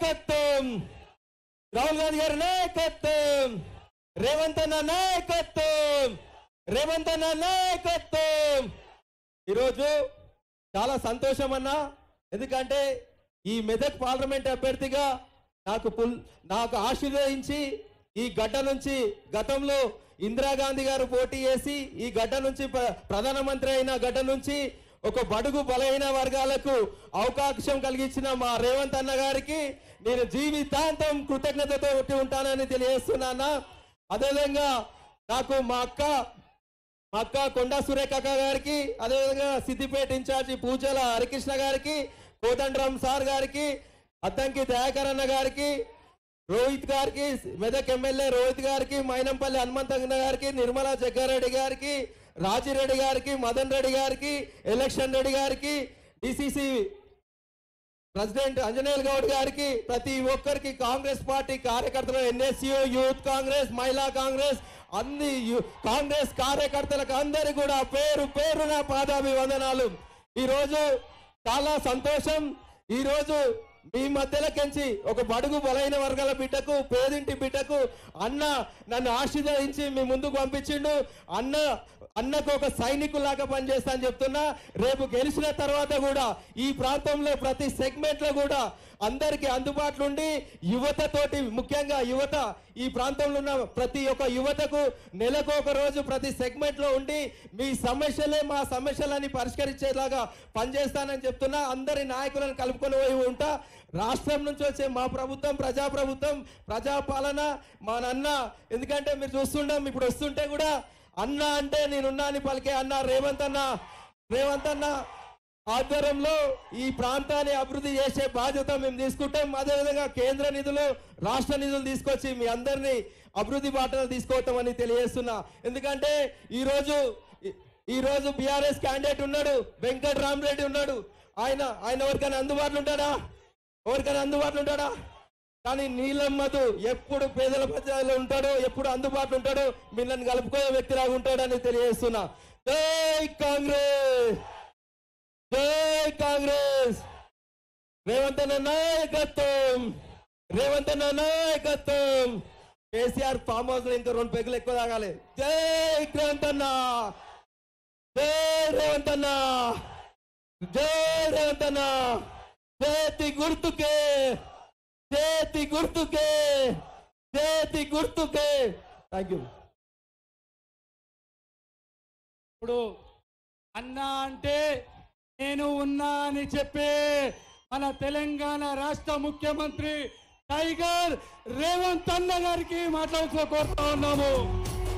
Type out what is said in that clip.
నాయకత్వం, రాహుల్ గాంధీ గారి నాయకత్వం, రేవంత్ అన్న నాయకత్వం, రేవంత్ అన్న నాయకత్వం. ఈరోజు చాలా సంతోషం అన్న, ఎందుకంటే ఈ మెదక్ పార్లమెంట్ అభ్యర్థిగా నాకు ఆశీర్వదించి ఈ గడ్డ నుంచి గతంలో ఇందిరాగాంధీ గారు పోటీ చేసి ఈ గడ్డ నుంచి ప్రధానమంత్రి అయిన గడ్డ నుంచి ఒక బడుగు బలహీన వర్గాలకు అవకాశం కలిగించిన మా రేవంత్ అన్న గారికి నేను జీవితాంతం కృతజ్ఞతతో ఉంటానని తెలియజేస్తున్నాను. అదేవిధంగా నాకు మా అక్క కొండా సురేఖ గారికి, అదేవిధంగా సిద్దిపేట ఇన్ఛార్జి పూజల హరికృష్ణ గారికి, కోదండరామ్ సార్ గారికి, అద్దంకి దయాకర్ అన్న గారికి, రోహిత్ గారికి, మెదక్ ఎమ్మెల్యే రోహిత్ గారికి, మైనంపల్లి హనుమంతన్న గారికి, నిర్మలా జగ్గారెడ్డి గారికి, రాజిరెడ్డి గారికి, మదన్ రెడ్డి గారికి, ఎలక్షన్ రెడ్డి గారికి, డిసిసి ప్రెసిడెంట్ అంజనేయులు గౌడ్ గారికి, ప్రతి ఒక్కరికి కాంగ్రెస్ పార్టీ కార్యకర్తలు, ఎన్ఎస్యు, యూత్ కాంగ్రెస్, మహిళా కాంగ్రెస్, అన్ని కాంగ్రెస్ కార్యకర్తలకు అందరికీ కూడా పేరు పేరున పాదాభివందనాలు. ఈరోజు చాలా సంతోషం. ఈరోజు మీ మధ్యలోకించి ఒక బడుగు బలైన వర్గాల బిడ్డకు, పేదింటి బిడ్డకు అన్న నన్ను ఆశీర్వదించి మీ ముందుకు పంపించిండు. అన్నకు ఒక సైనికులాగా పనిచేస్తా అని చెప్తున్నా. రేపు గెలిచిన తర్వాత కూడా ఈ ప్రాంతంలో ప్రతి సెగ్మెంట్ లో కూడా అందరికీ అందుబాటులో ఉండి యువతతోటి, ముఖ్యంగా యువత, ఈ ప్రాంతంలో ఉన్న ప్రతి ఒక్క యువతకు నెలకు ఒక రోజు ప్రతి సెగ్మెంట్ లో ఉండి మీ సమస్యలే మా సమస్యలని పరిష్కరించేలాగా పనిచేస్తానని చెప్తున్నా. అందరి నాయకులను కలుపుకొని పోయి ఉంటా. రాష్ట్రం నుంచి వచ్చే మా ప్రభుత్వం ప్రజాప్రభుత్వం, ప్రజాపాలన, మా నాన్న. ఎందుకంటే మీరు చూస్తుంటాం, ఇప్పుడు వస్తుంటే కూడా అన్న అంటే నేనున్నా అని పలికే అన్న రేవంత్ అన్న ఆధ్వర్యంలో ఈ ప్రాంతాన్ని అభివృద్ధి చేసే బాధ్యత మేము తీసుకుంటాం. అదేవిధంగా కేంద్ర నిధులు, రాష్ట్ర నిధులు తీసుకొచ్చి మీ అందరినీ అభివృద్ధి బాటలు తీసుకోవటమని తెలియజేస్తున్నా. ఎందుకంటే ఈరోజు బీఆర్ఎస్ క్యాండిడేట్ ఉన్నాడు, వెంకటరామరెడ్డి ఉన్నాడు. ఆయన ఎవరికైనా అందుబాటులో ఉంటాడా? కానీ నీలమ్మదు ఎప్పుడు పేదల ప్రజల్లో ఉంటాడో, ఎప్పుడు అందుబాటులో ఉంటాడో, మిమ్మల్ని కలుపుకోయే వ్యక్తిలాగా ఉంటాడని తెలియజేస్తున్నా. జై కాంగ్రెస్, జై కాంగ్రెస్. రేవంత్ అన్న నాయకత్వం. కేసీఆర్ ఫామ్ హౌస్ లో ఇంకా 2 పెగ్గులు ఎక్కువ తాగాలి. జై రేవంత్ అన్న, జై రేవంత్ అన్న, జై రేవంత్ అన్న. చేతి గుర్తుకే. Thank you. ఇప్పుడు అన్నా అంటే నేను ఉన్నా అని చెప్పే మన తెలంగాణ రాష్ట్ర ముఖ్యమంత్రి టైగర్ రేవంత్ అన్న గారికి మాట్లాడుతూ కోరుతా ఉన్నాము.